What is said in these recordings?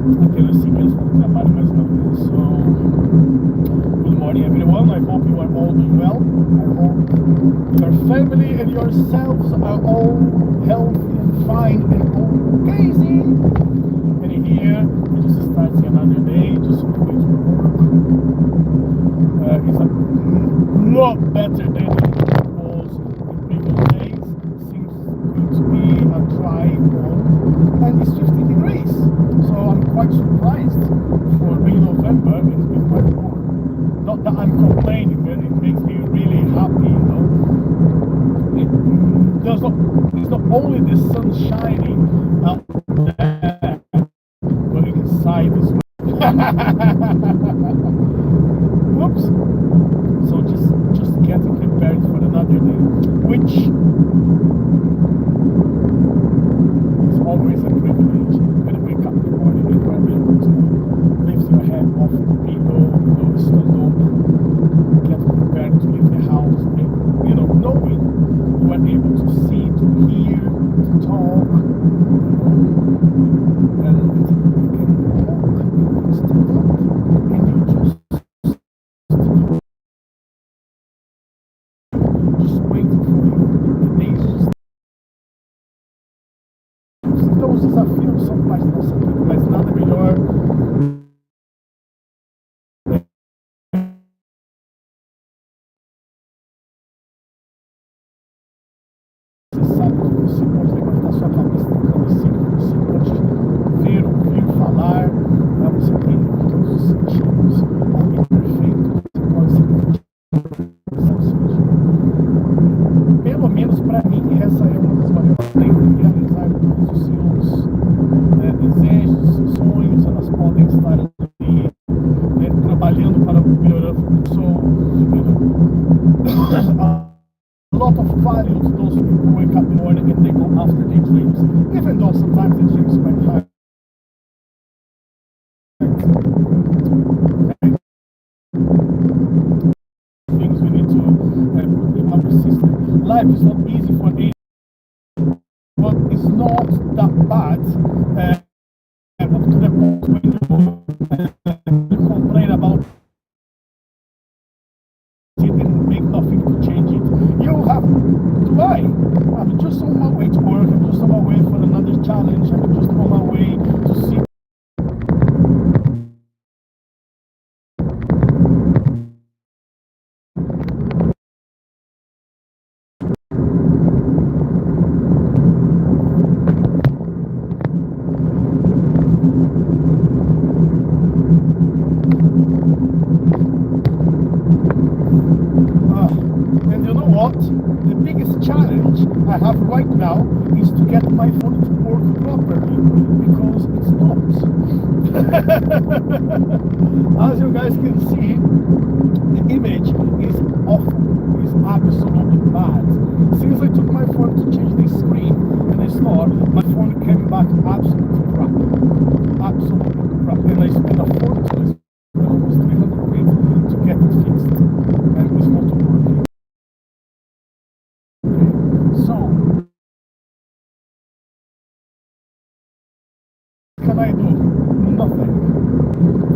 Apenas seguimos para o trabalho mais uma vez. So, good morning everyone. I hope you are all doing well. I hope your family and yourselves are all healthy and fine and okay. And here, we just starting another day, just going to work. It's a lot better than it was in previous days. Seems going to be a dry one, and it's 50 degrees. So I'm quite surprised for being November. It's been quite warm. Not that I'm complaining, but it makes me really happy, you know. It's not only the sun shining out there, but inside as well. Whoops. So just getting prepared for another day, which is always a privilege when you wake up in the morning and you are able to lift your head off the pillow, stand up, get prepared to leave the house, and, knowing you are able to see, to hear, to talk, and you can walk, you can stand up, and you just waiting for you. The days just então os desafios são parte da nossa vida, mas nada melhor você sabe que você pode levantar sua cabeça da cabeceira, você pode ver, ouvir, falar, você tem todos os sentidos ali perfeito, você pode ser pelo menos para mim, essa é uma das maneiras de realizar todos os seus desejos, seus sonhos. Elas podem estar ali trabalhando para melhorar o futuro. A lot of value to those people who wake up in the morning and they go after their dreams, even though sometimes the dreams might hurt. Things we need to put in our system. Life is not easy for anyone, but it's not that bad. Up to the point when you complain about it and make nothing to change it. You have to lie. I'm just on my way to work. I'm just on my way for another challenge. I'm just on my way to see. The biggest challenge I have right now is to get my phone to work properly because it's not. As you guys can see, the image is awful, is absolutely bad. Since I took my phone to change the screen in the store, my phone came back absolutely crap. Absolutely crap. And I spent a fortune, almost 300 quid to get it fixed. And it's not working. So, what can I do? Nothing.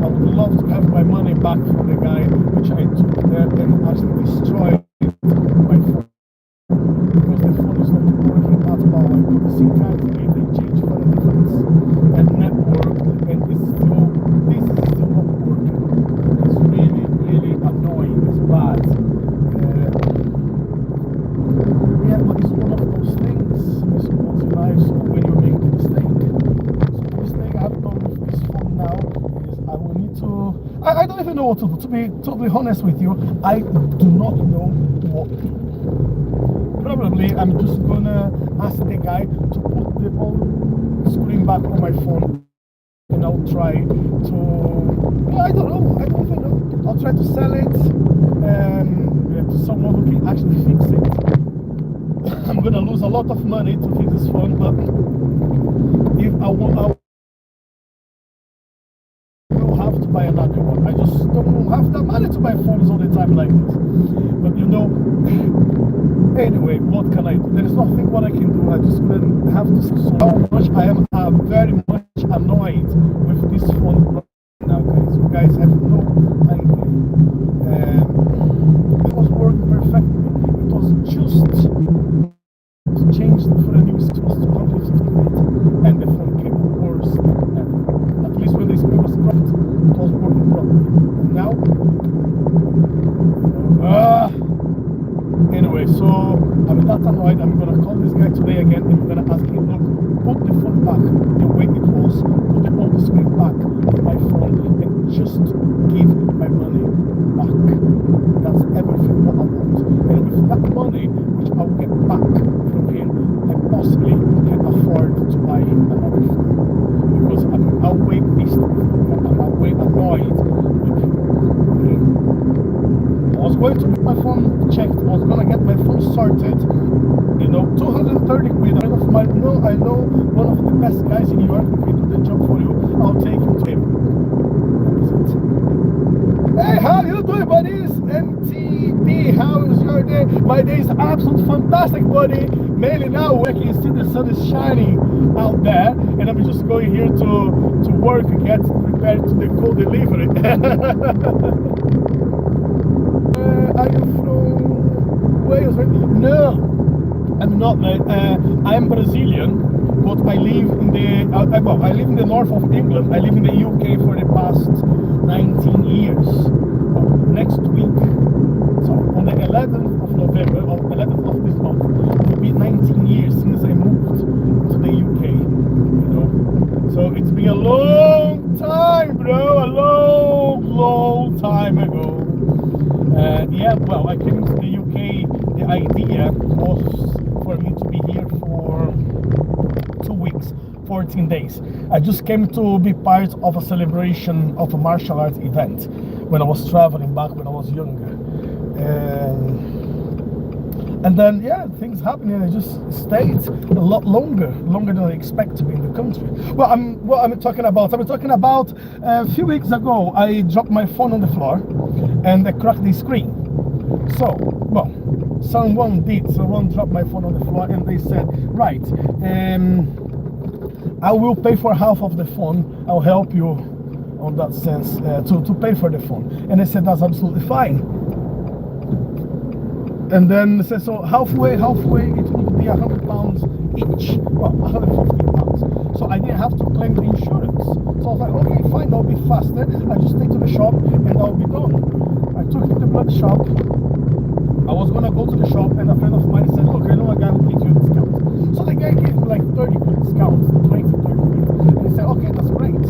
I would love to have my money back from the guy which I took there and actually destroyed my phone. Because the phone is not working at all. I put the SIM card in it and change for a different network, and this is still not working. It's really, really annoying. It's bad. Yeah, but it's one of those things, I suppose, in life. So when you make a mistake, so the mistake I have done with this phone now is I will need to. I don't even know what to do. To be totally honest with you, I do not know what to do. Probably I'm just gonna ask the guy to put the old screen back on my phone, and I'll try to. Well, I don't know. I don't even know. I'll try to sell it to someone who can actually fix it. I'm gonna lose a lot of money to fix this phone, but if I will have to buy another one. I just don't have the money to buy phones all the time like this. But anyway, what can I do? There is nothing what I can do. I just have to see how much I am very much annoyed with this phone right now, guys. You guys have no idea. It was working perfectly. It was just changed for a new system, was 250 quid, and the phone came worse than ever. At least when the screen was cracked, it was working properly. And now, anyway, so I'm that annoyed. I'm gonna call this guy today again, and I'm gonna ask him, look, put the phone back the way it was, put the old screen back in my phone, and just give my money back. That's everything what I want. And with that money, which I'll get back from him, I possibly can afford to buy another phone. Because I'm way pissed, I'm way annoyed with him. Okay? I was going to get my phone checked, I was gonna get my phone sorted, you know, 230 quid. I know one of the best guys in New York who can do the job for you. I'll take you to him. That was it. Hey, how you doing, buddies? MTB, how is your day? My day is absolutely fantastic, buddy. Mainly now where you can see the sun is shining out there, and I'm just going here to work and get prepared to the cold delivery. Are you from Wales? No, I'm not. I'm Brazilian, but I live in the I live in the north of England. I live in the UK for the past 19 years. Well, next week, so on the 11th of November, or 11th of this month, it will be 19 years since I moved to the UK. You know, so it's been a long time, bro. A long time ago. Yeah, well, I came to the UK. The idea was for me to be here for 2 weeks, 14 days. I just came to be part of a celebration of a martial arts event when I was traveling back when I was younger. And then, yeah, things happened, and I just stayed a lot longer than I expect to be in the country. Well, what I'm talking about a few weeks ago, I dropped my phone on the floor and I cracked the screen. So, well, someone dropped my phone on the floor, and they said, right, I will pay for half of the phone. I'll help you on that sense to pay for the phone. And I said, that's absolutely fine. And then said, so halfway it would be £100 each. Well, £150. So I didn't have to claim the insurance. So I was like, okay, fine, that'll be faster. I just take to the shop and I'll be done. I took it to the blood shop. I was gonna go to the shop, and a friend of mine said, look, I know a guy who gives you a discount. So the guy gave me like 30 quid discount, 20, 30 quid. And he said, okay, that's great.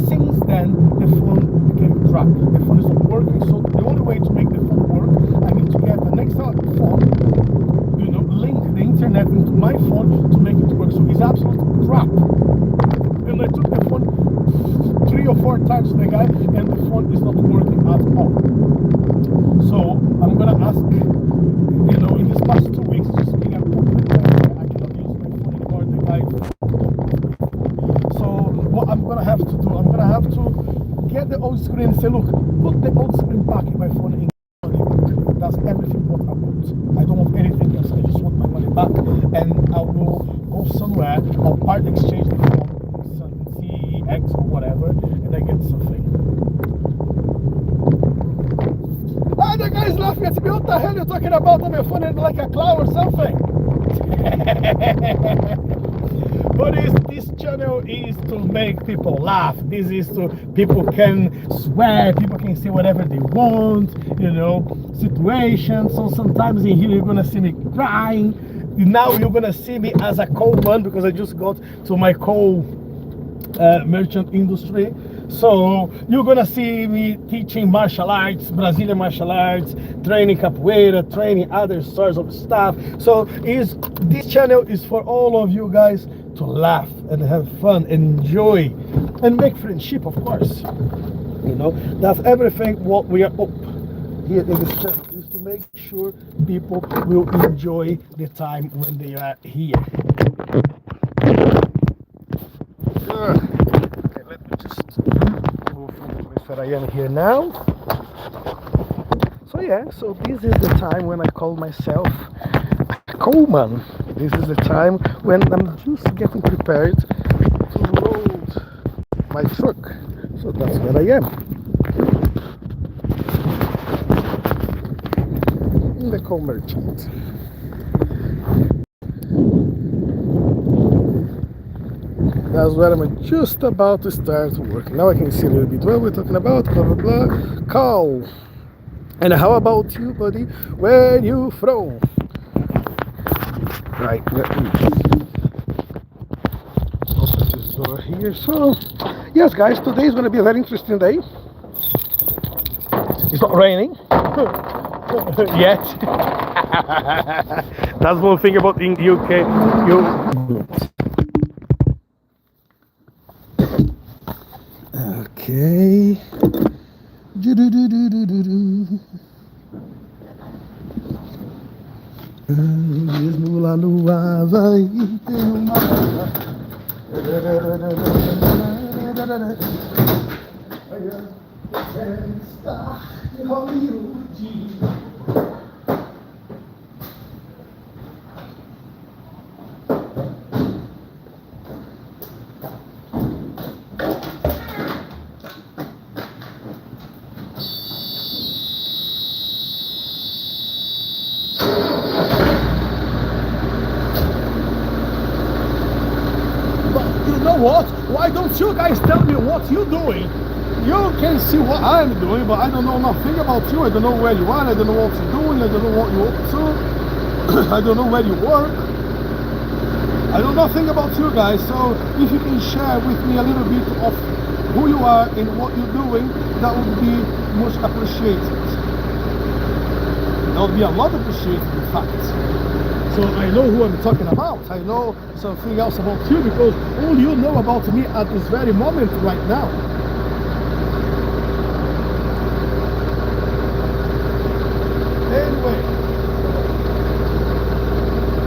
Since then, the phone became crap. The phone is not working. So the only way to make the phone work, I need to get the next phone, you know, link the internet into my phone to make it work. So it's absolute crap. And I took the phone 3 or 4 times to the guy, and the phone is not working at all. So I'm gonna ask, you know, in these past 2 weeks, just being a public I cannot use my phone anymore. The guy. So what I'm gonna have to do, I'm gonna have to get the old screen and say, look, put the old screen back in my phone and get my money back. That's everything what I want. I don't want anything else. I just want my money back, and I will go somewhere. I'll part exchange the phone with some CX or whatever, and I get something. Ah, the guy's laughing at me. What the hell are you talking about on your phone and like a clown or something? But this channel is to make people laugh. This is to, people can swear, people can say whatever they want, you know, situations. So sometimes in here you're gonna see me crying. Now you're gonna see me as a coal man, because I just got to my coal merchant industry. So you're gonna see me teaching martial arts, Brazilian martial arts, training capoeira, training other sorts of stuff. So this channel is for all of you guys to laugh and have fun and enjoy and make friendship, of course. You know, that's everything what we are up here in this channel, is to make sure people will enjoy the time when they are here. Okay, let me just move from the place where I am here now. So yeah, so this is the time when I call myself a coalman. This is the time when I'm just getting prepared to load my truck. So that's where I am. In the car merchant. That's where I'm just about to start work. Now I can see a little bit what we're talking about, blah blah blah. Cow. And how about you, buddy? Where you from? Right, let me open this door here. So, yes, guys, today is going to be a very interesting day. It's not raining yet. That's one thing about in UK. Okay. Mesmo lá no Havaí tem uma festa em Hollywood. What? Why don't you guys tell me what you're doing? You can see what I'm doing, but I don't know nothing about you. I don't know where you are. I don't know what you're doing. I don't know what you're up to. I don't know where you work. I know nothing about you guys. So if you can share with me a little bit of who you are and what you're doing, that would be much appreciated. That would be a lot appreciated, in fact. So I know who I'm talking about. I know something else about you because all you know about me at this very moment right now. Anyway,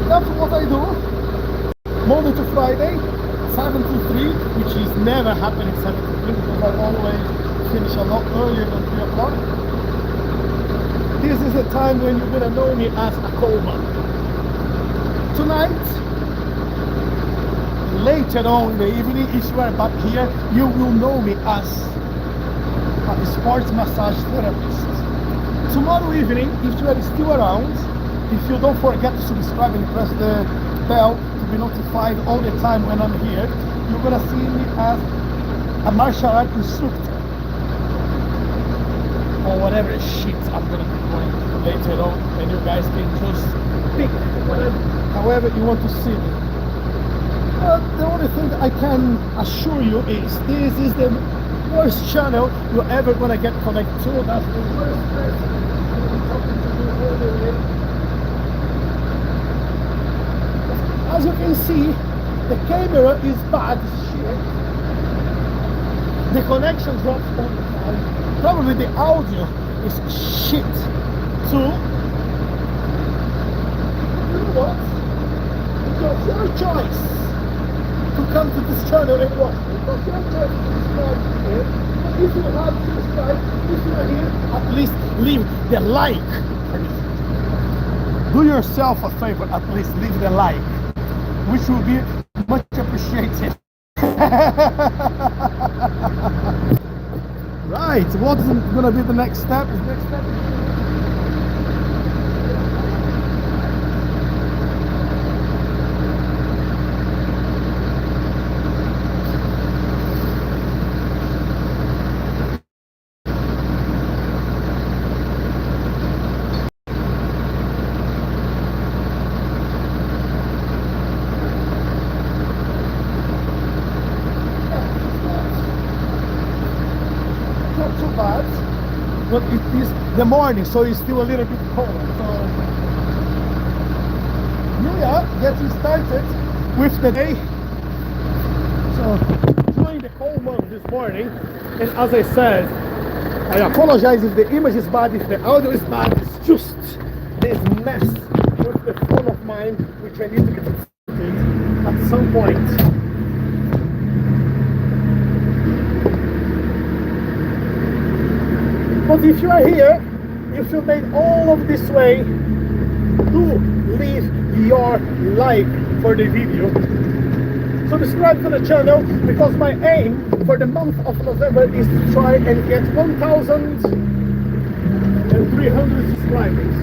that's what I do. Monday to Friday, 7 to 3, which is never happening 7 to 3 because I always finish a lot earlier than 3 o'clock. This is the time when you're gonna know me as a coalman. Tonight, later on in the evening, if you are back here, you will know me as a sports massage therapist. Tomorrow evening, if you are still around, if you don't forget to subscribe and press the bell to be notified all the time when I'm here, you're gonna see me as a martial art instructor or whatever shit I'm gonna be doing later on, and you guys can just pick however you want to see me. The only thing I can assure you is this is the worst channel you're ever gonna get connected to. That's the worst person I'm talking to you all the way. As you can see, the camera is bad shit. The connection drops all the time. Probably the audio is shit too. You know what? It's your choice to come to this channel and watch. It's not your choice to subscribe here. But if you have subscribed, if you are here, at least leave the like. Do yourself a favor, at least leave the like, which will be much appreciated. Right, what's gonna be the next step? The next step too bad, but it is the morning, so it's still a little bit cold. So here we are, getting started with the day. So join the cold month this morning, and as I said, I apologize if the image is bad, if the audio is bad. It's just this mess with the phone of mine, which I need to get fixed at some point. But if you are here, if you made all of this way, do leave your like for the video. subscribe to the channel, because my aim for the month of November is to try and get 1,300 subscribers.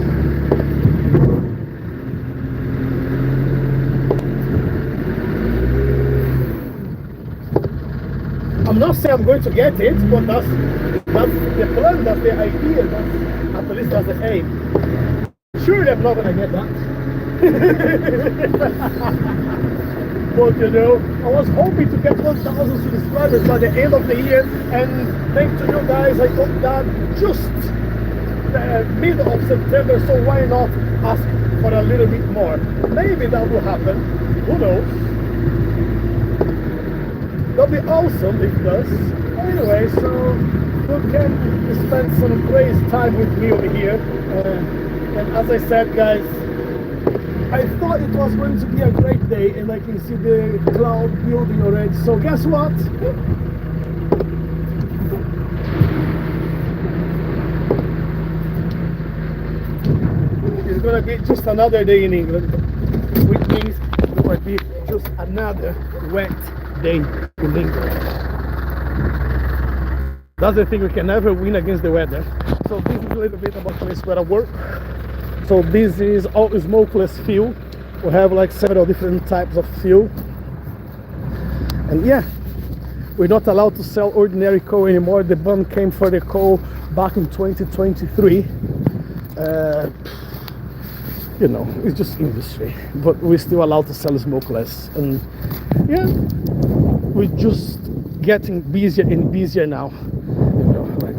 I'm not saying I'm going to get it, but that's the plan, that's the idea, at least that's the aim. Surely I'm not gonna get that. But you know, I was hoping to get 1,000 subscribers by the end of the year, and thanks to you guys, I got that just the middle of September, so why not ask for a little bit more? Maybe that will happen, who knows? That'll be awesome if it does. Anyway, so you can spend some great time with me over here. And as I said, guys, I thought it was going to be a great day, and I can see the cloud building already. So guess what? It's gonna be just another day in England, which means it might be just another wet day in England. That's the thing, we can never win against the weather. So this is a little bit about the place where I work. So this is all smokeless fuel. We have like several different types of fuel. And yeah, we're not allowed to sell ordinary coal anymore. The ban came for the coal back in 2023. You know, it's just industry, but we're still allowed to sell smokeless. And yeah, we're just getting busier and busier now. You know, like,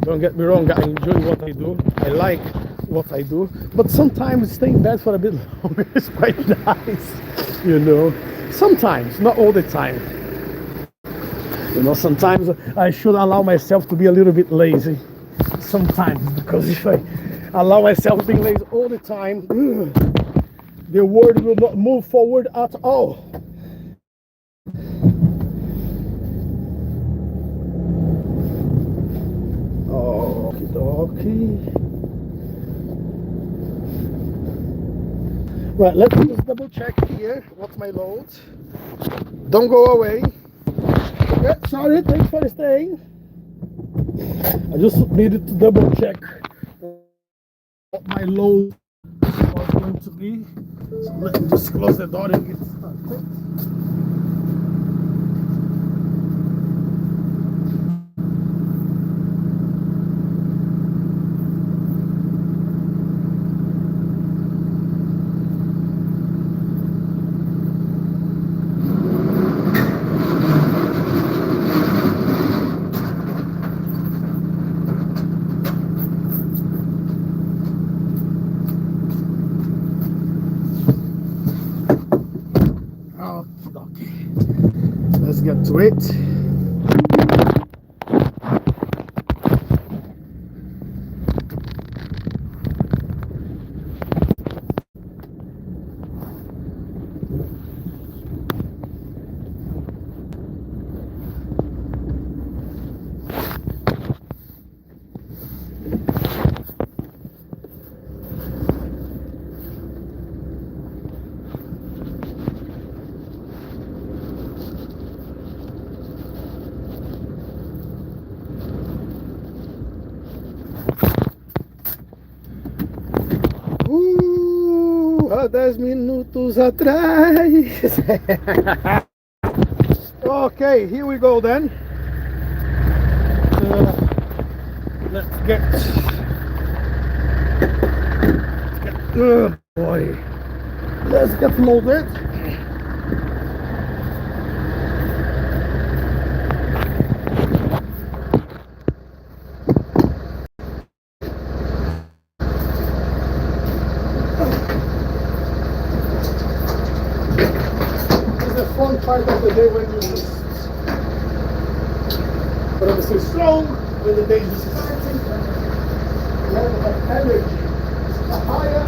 don't get me wrong, I enjoy what I do, I like what I do, but sometimes staying in bed for a bit longer is quite nice, you know. Sometimes, not all the time. You know, sometimes I should allow myself to be a little bit lazy. Sometimes, because if I allow myself being lazy all the time, the world will not move forward at all. Okie dokie. Right, let's just double check here what's my load. Don't go away. Yeah, sorry, thanks for staying. I just needed to double check what my load was going to be. So let me just close the door and get started. Let's get to it. Há 10 minutos atrás. Okay, here we go then. Let's get oh boy. Let's get loaded. Fun part of the day when you just but obviously strong when the day is just starting, level of energy is higher.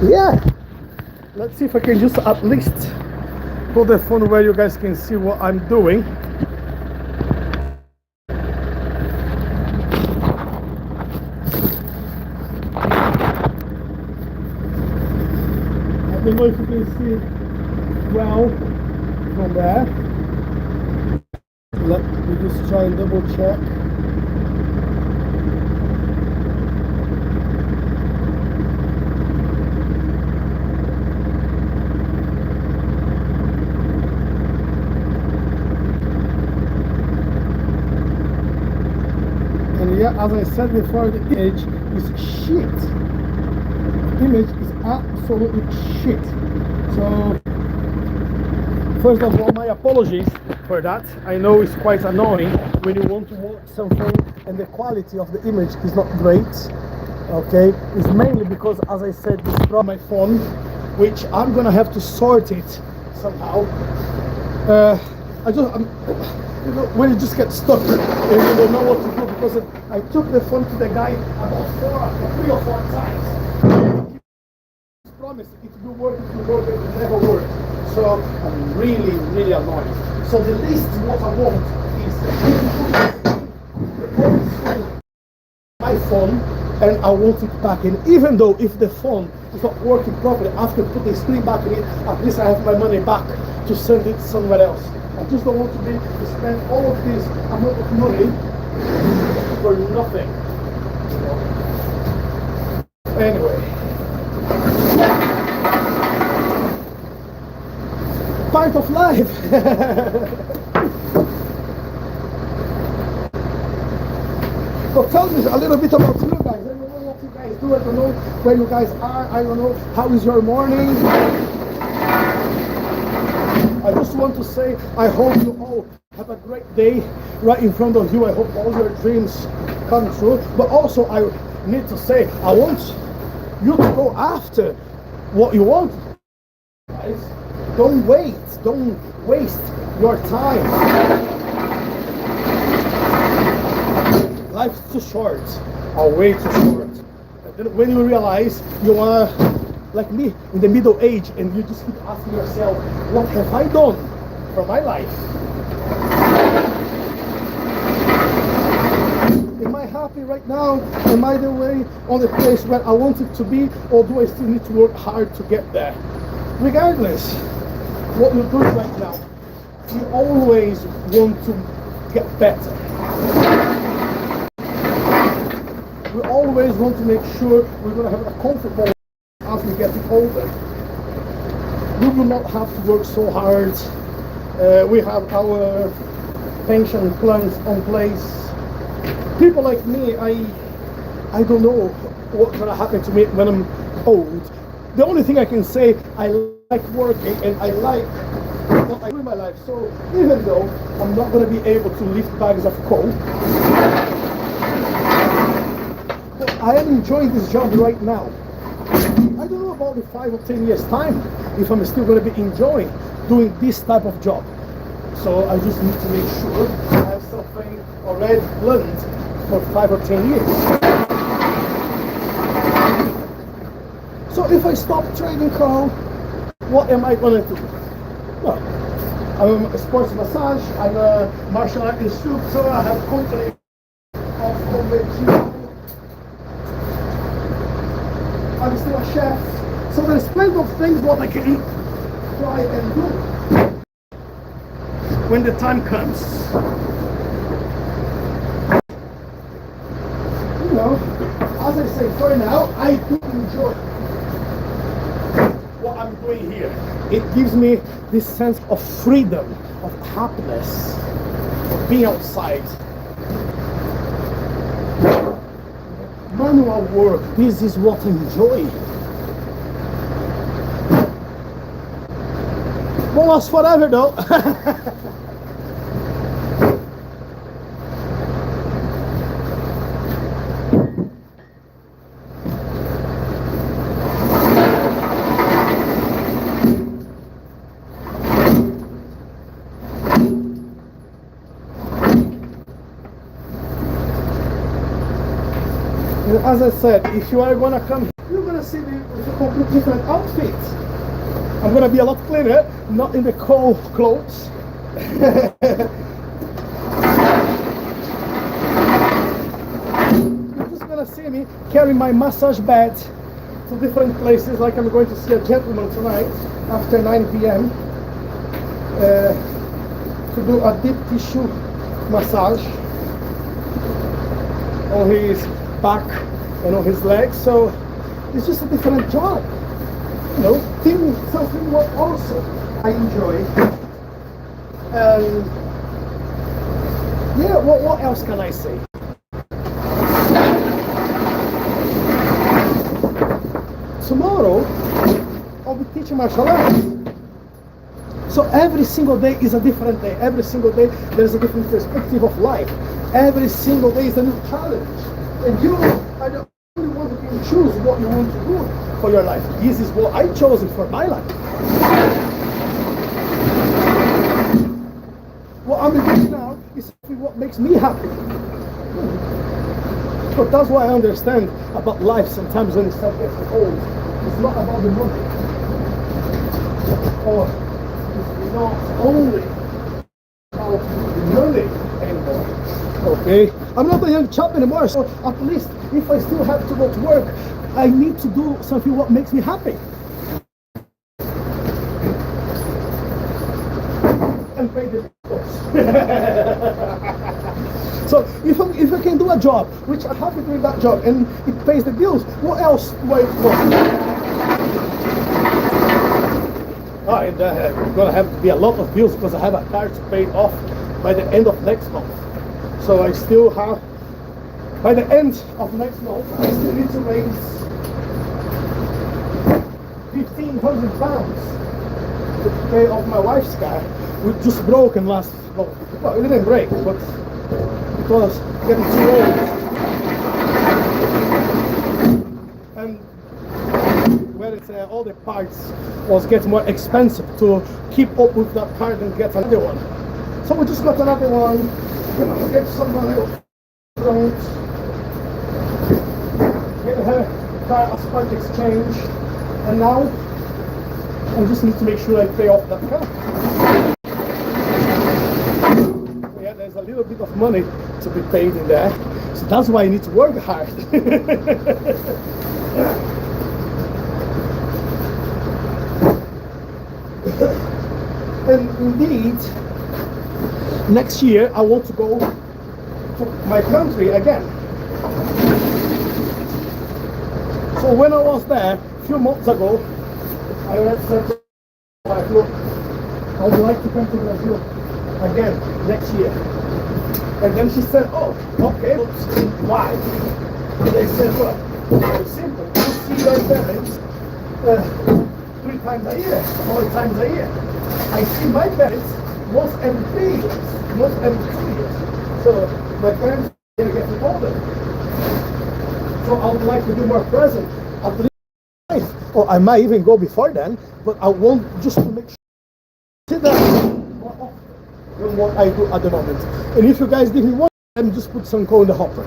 Yeah, let's see if I can just at least put the phone where you guys can see what I'm doing. I don't know if you can see it well from there. Let me just try and double check. And yeah, as I said before, the image is shit. The image is absolutely shit. So first of all, my apologies for that. I know it's quite annoying when you want to watch something and the quality of the image is not great. Okay, it's mainly because, as I said, this is from my phone, which I'm gonna have to sort it somehow. You know, when you just get stuck and you don't know what to do, because I took the phone to the guy about 3 or 4 times. He promised it will work, it will work, it never worked. So I'm really, really annoyed. So the least what I want is my phone, and I want it back. And even though if the phone is not working properly, after put the screen back in it, at least I have my money back to send it somewhere else. I just don't want to spend all of this amount of money for nothing. Anyway, part of life. So tell me a little bit about you guys. I don't know what you guys do. I don't know where you guys are. I don't know how is your morning. I just want to say I hope you all have a great day right in front of you. I hope all your dreams come true. But also I need to say I want you to go after what you want. Guys, don't wait. Don't waste your time. Life's too short, or way too short. And then when you realize you wanna, like me, in the middle age, and you just keep asking yourself, what have I done for my life? Am I happy right now? Am I the way on the place where I want it to be, or do I still need to work hard to get there? Regardless what you're doing right now, you always want to get better. We always want to make sure we're going to have a comfortable as we get older. We will not have to work so hard. We have our pension plans on place. People like me, I don't know what's going to happen to me when I'm old. The only thing I can say, I like working and I like what I do in my life. So even though I'm not going to be able to lift bags of coal, I am enjoying this job right now. I don't know about the 5 or 10 years time if I'm still going to be enjoying doing this type of job. So I just need to make sure I have something already planned for 5 or 10 years. So if I stop trading coal, what am I going to do? Well, I'm a sports massage, I'm a martial art instructor, I have company of homemade. I'm still a chef, so there's plenty of things what I can try and do when the time comes. You know, as I say, for now, I do enjoy what I'm doing here. It gives me this sense of freedom, of happiness, of being outside. Manual work, this is what I enjoy. Won't last forever though. As I said, if you are gonna come you're gonna see me with a completely different outfit. I'm gonna be a lot cleaner, not in the cold clothes. You're just gonna see me carry my massage bed to different places, like I'm going to see a gentleman tonight after 9 p.m. To do a deep tissue massage on his back and on his legs. So it's just a different job, you know, something what also I enjoy. And yeah, what else can I say? Tomorrow I'll be teaching martial arts. So every single day is a different day. Every single day there's a different perspective of life. Every single day is a new challenge. And you are the only one who can choose what you want to do for your life. This is what I chose for my life. What I'm doing now is what makes me happy. But that's why I understand about life sometimes when it starts getting old. It's not about the money. Or it's not only about the money anymore. Okay? I'm not a young chap anymore, so at least if I still have to go to work, I need to do something what makes me happy. And pay the bills. So if I can do a job, which I'm happy doing that job, and it pays the bills, what else do I want? And gonna have to be a lot of bills because I have a car to pay off by the end of next month. So I still have, by the end of next month, I still need to raise £1,500 to pay off my wife's car, which just broke and last. Well, it didn't break, but it was getting too old. And where it's all the parts was getting more expensive to keep up with that car and get another one. So we just got another one, you know, get someone else front, get her car as part exchange, and now I just need to make sure I pay off that car. So yeah, there's a little bit of money to be paid in there, so that's why I need to work hard. And indeed, next year I want to go to my country again. So when I was there a few months ago, I said to my wife, look, I would like to come to Brazil again next year. And then she said, oh, okay, but why? And I said, well, very simple. You see your parents 3 times a year, 4 times a year. I see my parents once every 3 years, once every 2 years. So my parents are getting older. So I would like to be more present at least life. Or I might even go before then, but I want just to make sure that more often than what I do at the moment. And if you guys give me one, then just put some coal in the hopper.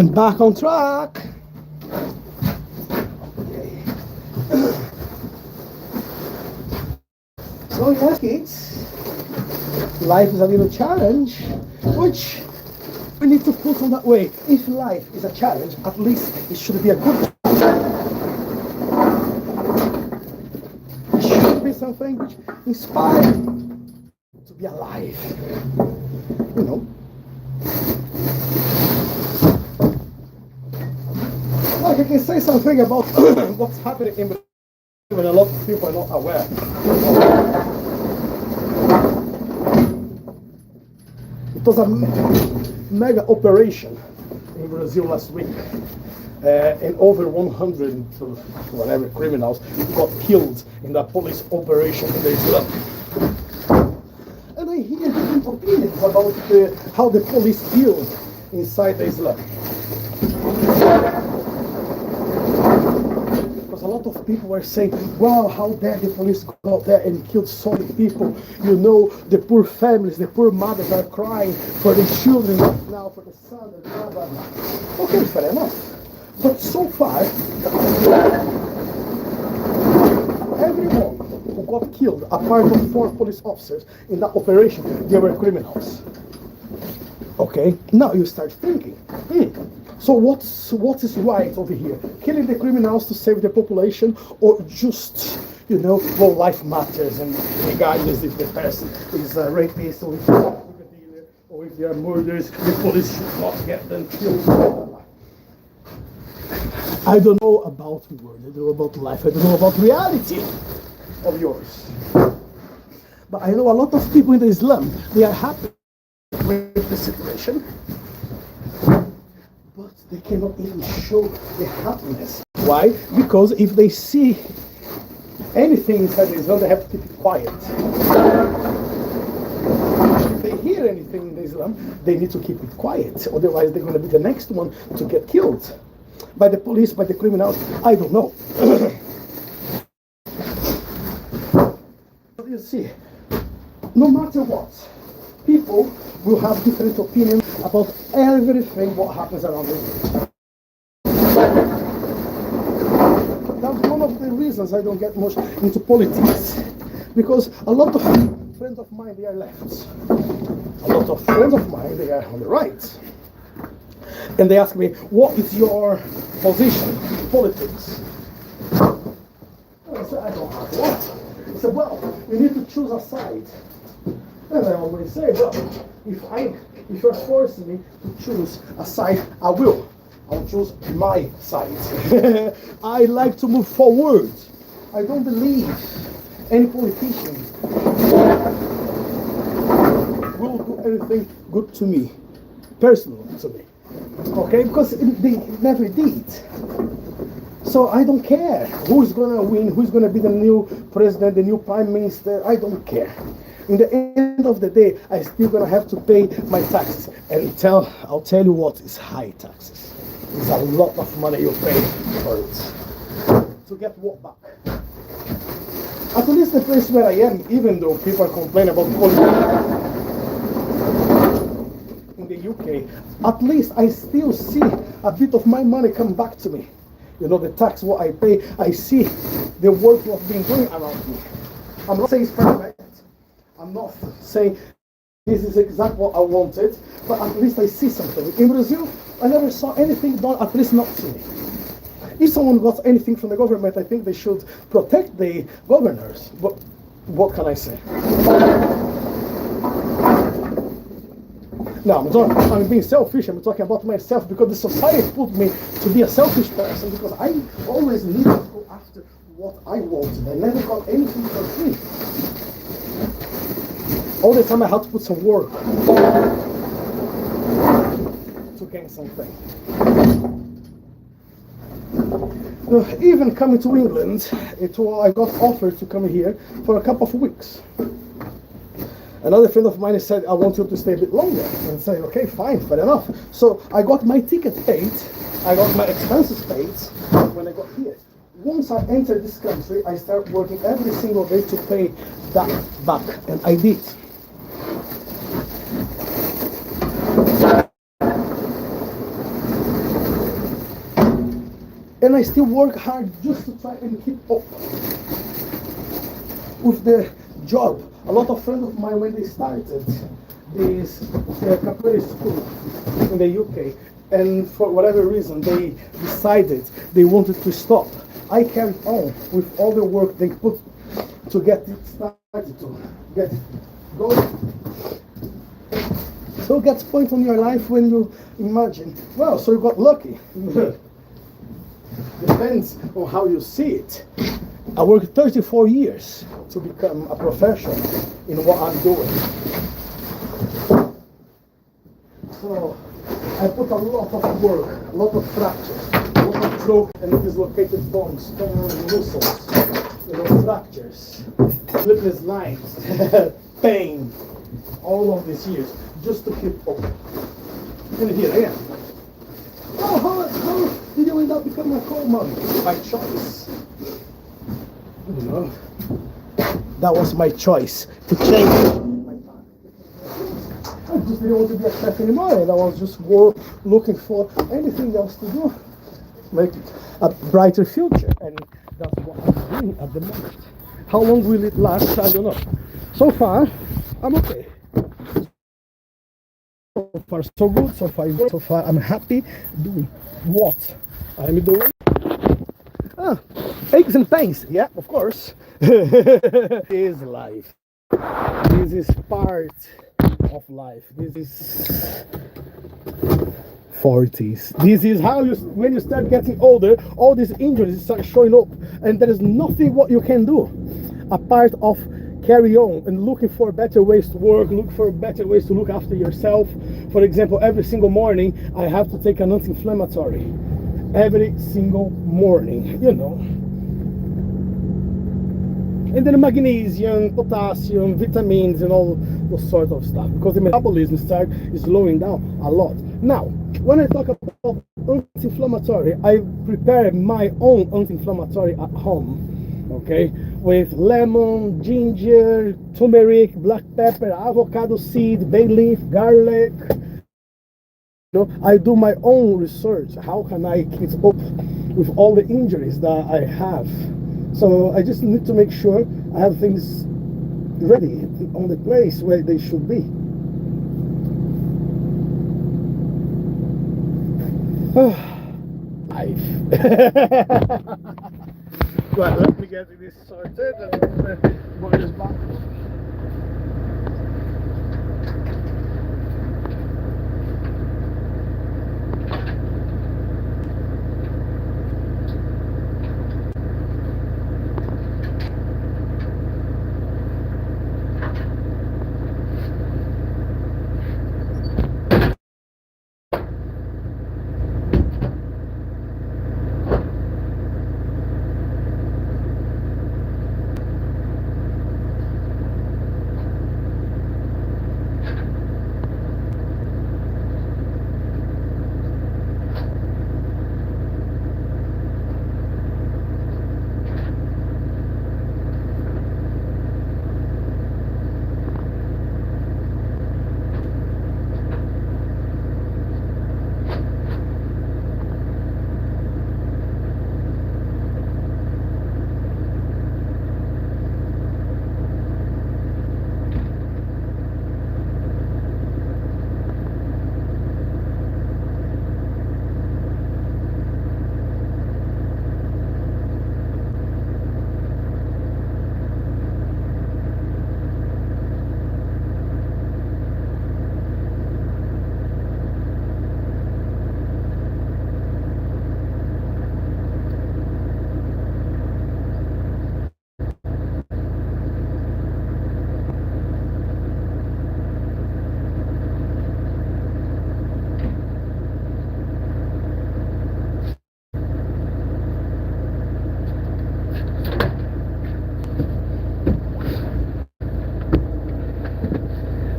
I'm back on track. Okay. So yes, kids, life is a little challenge, which we need to put on that way. If life is a challenge, at least it should be a good challenge. It should be something which inspires you to be alive. You know. Like I can say something about what's happening in Brazil, when a lot of people are not aware. It was a mega operation in Brazil last week, and over 100 whatever criminals got killed in that police operation in the Islam. And I hear different opinions about how the police deal inside the Islam. A lot of people were saying, wow, how dare the police go out there and killed so many people. You know, the poor families, the poor mothers are crying for the children right now, for the son, and blah, blah, blah. Okay, fair enough. But so far, everyone who got killed, apart from 4 police officers in that operation, they were criminals. Okay, now you start thinking, so what is right over here? Killing the criminals to save the population, or just, you know, well, life matters, and regardless if the person is a rapist or if they're a dealer or if they are murderers, the police should not get them killed. I don't know about the world, I don't know about life, I don't know about reality of yours. But I know a lot of people in the Islam, they are happy with the situation, but they cannot even show the happiness. Why? Because if they see anything inside Islam, they have to keep it quiet. If they hear anything in Islam, they need to keep it quiet. Otherwise, they're going to be the next one to get killed. By the police, by the criminals, I don't know. But you see, no matter what, people will have different opinions about everything what happens around them. That's one of the reasons I don't get much into politics, because a lot of friends of mine, they are left. A lot of friends of mine, they are on the right. And they ask me, what is your position in politics? I said, I don't have one. He said, well, you need to choose a side. And I always say, well, if you're forcing me to choose a side, I will. I'll choose my side. I like to move forward. I don't believe any politician will do anything good to me, personally to me. Okay, because they never did. So I don't care who's going to win, who's going to be the new president, the new prime minister. I don't care. In the end of the day, I still gonna have to pay my taxes. And I'll tell you what is high taxes. It's a lot of money you pay for it. To get what back? At least the place where I am, even though people complain about politics in the UK, at least I still see a bit of my money come back to me. You know, the tax what I pay, I see the work what's been going around me. I'm not saying it's perfect. I'm not saying this is exactly what I wanted, but at least I see something. In Brazil, I never saw anything done, at least not to me. If someone got anything from the government, I think they should protect the governors. But what can I say? No, I'm being selfish. I'm talking about myself because the society put me to be a selfish person, because I always need to go after what I wanted. I never got anything for free. All the time I had to put some work to gain something. Even coming to England, I got offered to come here for a couple of weeks. Another friend of mine said, I want you to stay a bit longer. And I said, okay, fine, fair enough. So I got my ticket paid, I got my expenses paid when I got here. Once I entered this country, I started working every single day to pay that back, and I did. and I still work hard just to try and keep up with the job. A lot of friends of mine, when they started this capoeira school in the UK, and for whatever reason they decided they wanted to stop, I carried on with all the work they put to get it started, to get it going. So it gets point on your life when you imagine, well, so you got lucky. Depends on how you see it. I worked 34 years to become a professional in what I'm doing. So I put a lot of work, a lot of fractures, a lot of broken and dislocated bones, torn muscles, fractures, sleepless nights, pain, all of these years, just to keep up. And here I am. Oh, how did you end up becoming a coal mine? By choice. You know, that was my choice to change my time. I just didn't want to be a chef anymore, and I was just looking for anything else to do, make a brighter future, and that's what I'm doing at the moment. How long will it last? I don't know. So far, I'm okay. So far, so good. So far, I'm happy doing what I'm doing. Aches and pains, yeah, of course. Is life. This is part of life. This is 40s. This is how you, when you start getting older, all these injuries start showing up, and there is nothing what you can do apart of carry on and looking for better ways to work, look for better ways to look after yourself. For example, every single morning I have to take an anti-inflammatory. Every single morning, you know. And then magnesium, potassium, vitamins, and all those sort of stuff, because the metabolism is slowing down a lot. Now, when I talk about anti-inflammatory, I prepare my own anti-inflammatory at home, okay, with lemon, ginger, turmeric, black pepper, avocado seed, bay leaf, garlic. You know, I do my own research. How can I keep up with all the injuries that I have? So I just need to make sure I have things ready on the place where they should be. Life. Right, let me get this sorted and put this back.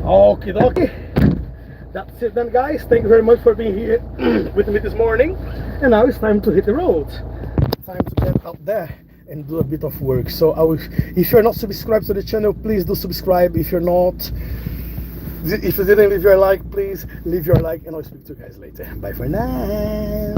Okie dokie. That's it then, guys. Thank you very much for being here with me this morning. And now it's time to hit the road. Time to get out there and do a bit of work. So if you're not subscribed to the channel, please do subscribe. If you're not, if you didn't leave your like, please leave your like, and I'll speak to you guys later. Bye for now.